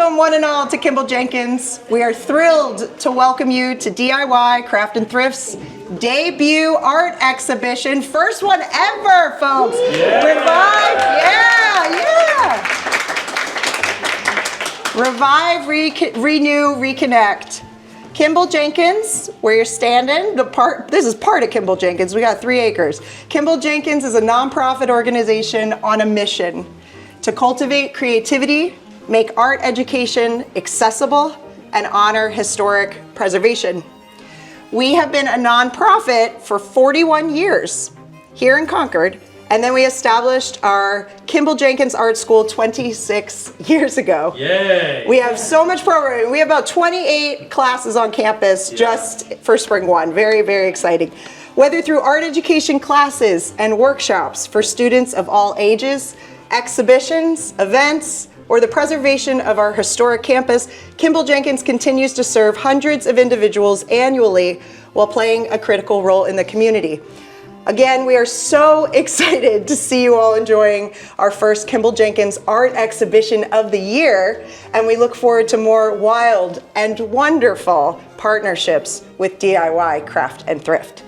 Welcome one and all to Kimball Jenkins. We are thrilled to welcome you to DIY Craft and Thrift's debut art exhibition. First one ever, folks. Yeah. Revive, renew, reconnect. Kimball Jenkins, where you're standing, this is part of Kimball Jenkins. We got 3 acres. Kimball Jenkins is a nonprofit organization on a mission to cultivate creativity, make art education accessible, and honor historic preservation. We have been a nonprofit for 41 years here in Concord, and then we established our Kimball Jenkins Art School 26 years ago. Yay! We have so much programming. We have about 28 classes on campus just for Spring 1. Very, very exciting. Whether through art education classes and workshops for students of all ages, exhibitions, events, or the preservation of our historic campus, Kimball Jenkins continues to serve hundreds of individuals annually while playing a critical role in the community. Again, we are so excited to see you all enjoying our first Kimball Jenkins art exhibition of the year, and we look forward to more wild and wonderful partnerships with DIY Craft and Thrift.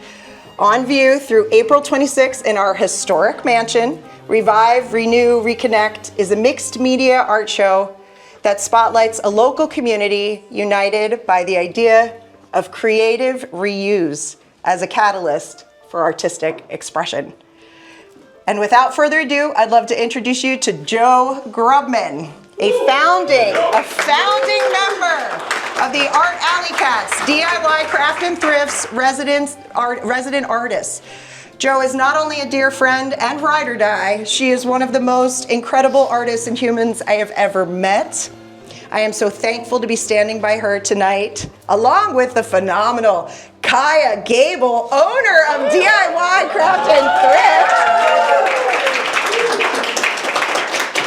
On view through April 26th in our historic mansion, Revive, Renew, Reconnect is a mixed media art show that spotlights a local community united by the idea of creative reuse as a catalyst for artistic expression. And without further ado, I'd love to introduce you to Joe Grubman, a founding member of the Art Alley Cats, DIY Craft and Thrift's resident artist. Joe is not only a dear friend and ride or die, she is one of the most incredible artists and humans I have ever met. I am so thankful to be standing by her tonight, along with the phenomenal Kaya Gable, owner of DIY Craft and Thrift,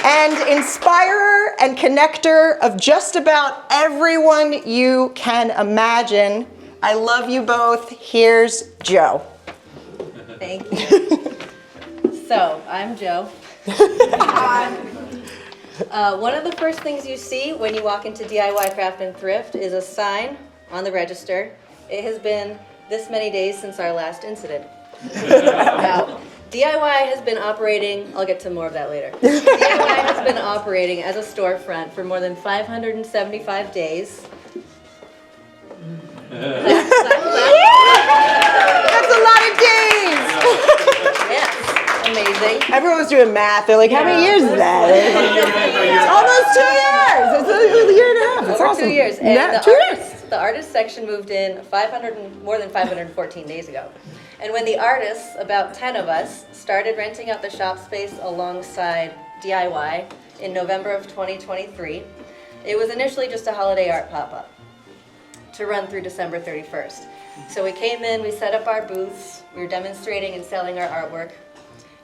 and inspirer and connector of just about everyone you can imagine. I love you both. Here's Joe. Thank you. So, I'm Joe. One of the first things you see when you walk into DIY Craft and Thrift is a sign on the register. It has been this many days since our last incident. Now, DIY has been operating, I'll get to more of that later. DIY has been operating as a storefront for more than 575 days. That's a lot of days! Yes, amazing. Everyone was doing math. They're like, how many years is that? It's almost 2 years. It's a year and a half. It's Over awesome. 2 years. And Yeah, 2 years. The artist section moved in more than 514 days ago. And when the artists, about 10 of us, started renting out the shop space alongside DIY in November of 2023, it was initially just a holiday art pop-up to run through December 31st. So we came in, we set up our booths, we were demonstrating and selling our artwork.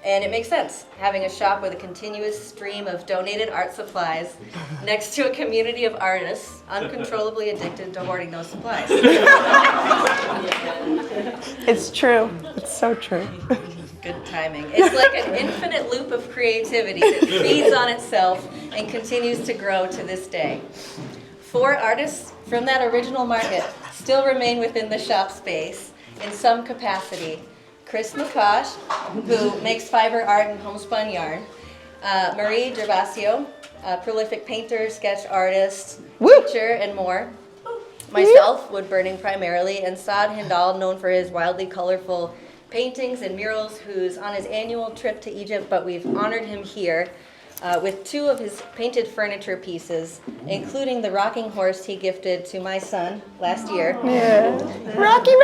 And it makes sense, having a shop with a continuous stream of donated art supplies next to a community of artists uncontrollably addicted to hoarding those supplies. It's true. It's so true. Good timing. It's like an infinite loop of creativity that feeds on itself and continues to grow to this day. 4 artists from that original market still remain within the shop space in some capacity. Chris McCosh, who makes fiber art and homespun yarn. Marie Gervasio, a prolific painter, sketch artist, teacher, and more. Myself, wood burning primarily, and Saad Hindal, known for his wildly colorful paintings and murals, who's on his annual trip to Egypt, but we've honored him here with 2 of his painted furniture pieces, including the rocking horse he gifted to my son last year. Yeah. Rocky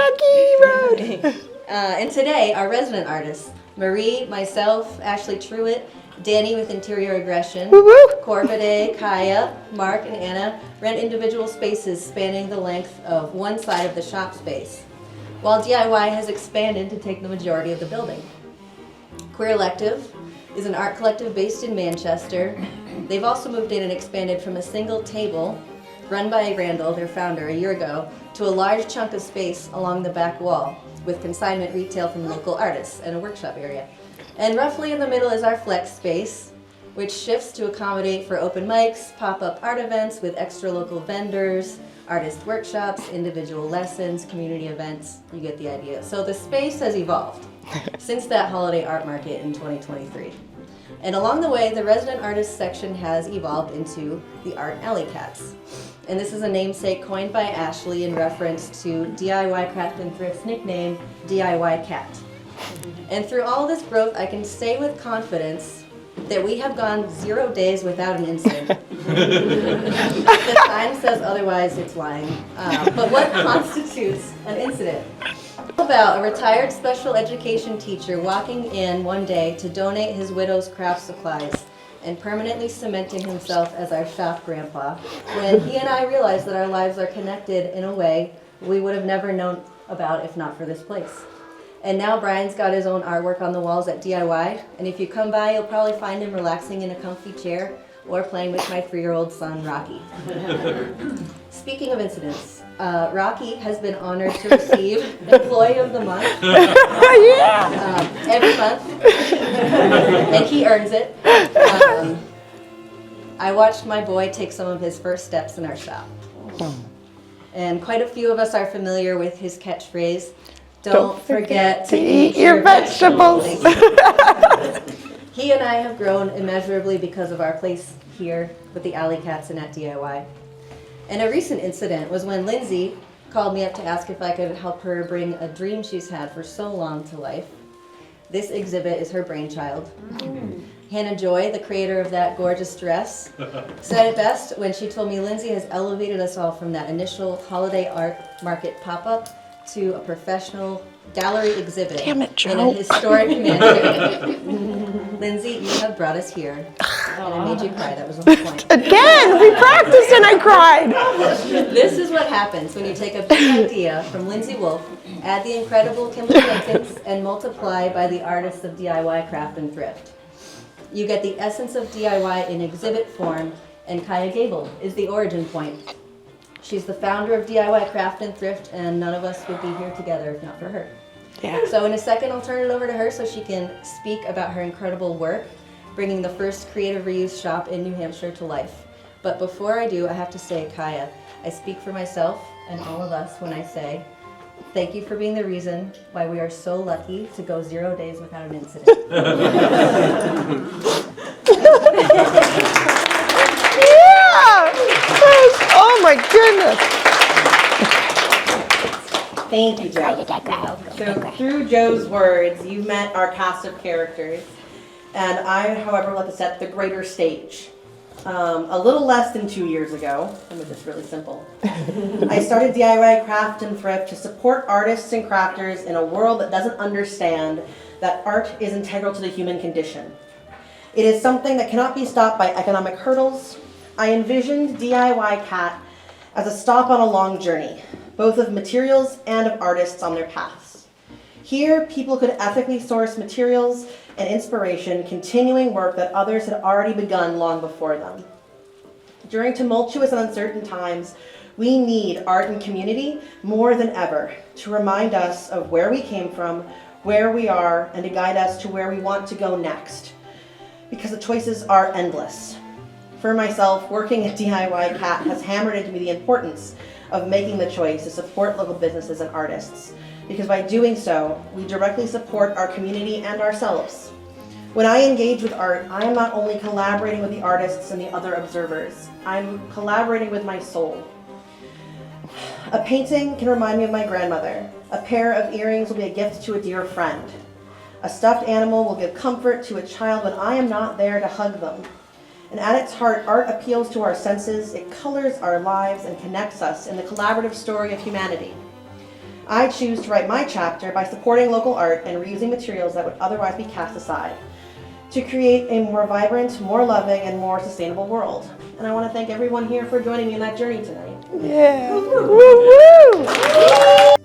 Road! And today, our resident artists, Marie, myself, Ashley Truitt, Danny with Interior Aggression, Corvide, Kaya, Mark, and Anna rent individual spaces spanning the length of one side of the shop space, while DIY has expanded to take the majority of the building. Queer Elective is an art collective based in Manchester. They've also moved in and expanded from a single table run by Randall, their founder, a year ago, to a large chunk of space along the back wall, with consignment retail from local artists and a workshop area. And roughly in the middle is our flex space, which shifts to accommodate for open mics, pop-up art events with extra local vendors, artist workshops, individual lessons, community events. You get the idea. So the space has evolved since that holiday art market in 2023. And along the way, the resident artist section has evolved into the Art Alley Cats. And this is a namesake coined by Ashley in reference to DIY Craft and Thrift's nickname, DIY Cat. And through all this growth, I can say with confidence that we have gone 0 days without an incident. If the time says otherwise, it's lying. But what constitutes an incident? About a retired special education teacher walking in one day to donate his widow's craft supplies and permanently cementing himself as our shop grandpa, when he and I realized that our lives are connected in a way we would have never known about if not for this place. And now Brian's got his own artwork on the walls at DIY, and if you come by, you'll probably find him relaxing in a comfy chair or playing with my 3-year-old son, Rocky. Speaking of incidents, Rocky has been honored to receive Employee of the Month every month, and he earns it. I watched my boy take some of his first steps in our shop, and quite a few of us are familiar with his catchphrase, "Don't forget to eat your vegetables." He and I have grown immeasurably because of our place here with the Alley Cats and at DIY. And a recent incident was when Lindsay called me up to ask if I could help her bring a dream she's had for so long to life. This exhibit is her brainchild. Hannah Joy, the creator of that gorgeous dress, said it best when she told me Lindsay has elevated us all from that initial holiday art market pop-up to a professional gallery exhibit in a historic mansion. Lindsay, you have brought us here, and I made you cry. That was the whole point. Again, we practiced and I cried. This is what happens when you take a big idea from Lindsay Wolfe, add the incredible Kimball Jenkins, and multiply by the artists of DIY Craft and Thrift. You get the essence of DIY in exhibit form, and Kaya Gable is the origin point. She's the founder of DIY Craft and Thrift, and none of us would be here together if not for her. Yeah. So in a second, I'll turn it over to her so she can speak about her incredible work, bringing the first creative reuse shop in New Hampshire to life. But before I do, I have to say, Kaya, I speak for myself and all of us when I say, thank you for being the reason why we are so lucky to go 0 days without an incident. Yeah! Oh my goodness. Thank you, Joe. So through Joe's words, you met our cast of characters, and I, however, like to set the greater stage. A little less than 2 years ago, I'll make this really simple, I started DIY Craft and Thrift to support artists and crafters in a world that doesn't understand that art is integral to the human condition. It is something that cannot be stopped by economic hurdles. I envisioned DIY Cat as a stop on a long journey, both of materials and of artists on their paths. Here, people could ethically source materials and inspiration, continuing work that others had already begun long before them. During tumultuous and uncertain times, we need art and community more than ever to remind us of where we came from, where we are, and to guide us to where we want to go next, because the choices are endless. For myself, working at DIY Cat has hammered into me the importance of making the choice to support local businesses and artists, because by doing so, we directly support our community and ourselves. When I engage with art, I am not only collaborating with the artists and the other observers, I'm collaborating with my soul. A painting can remind me of my grandmother. A pair of earrings will be a gift to a dear friend. A stuffed animal will give comfort to a child when I am not there to hug them. And at its heart, art appeals to our senses, it colors our lives and connects us in the collaborative story of humanity. I choose to write my chapter by supporting local art and reusing materials that would otherwise be cast aside, to create a more vibrant, more loving, and more sustainable world. And I want to thank everyone here for joining me in that journey tonight. Yeah. Woo woo!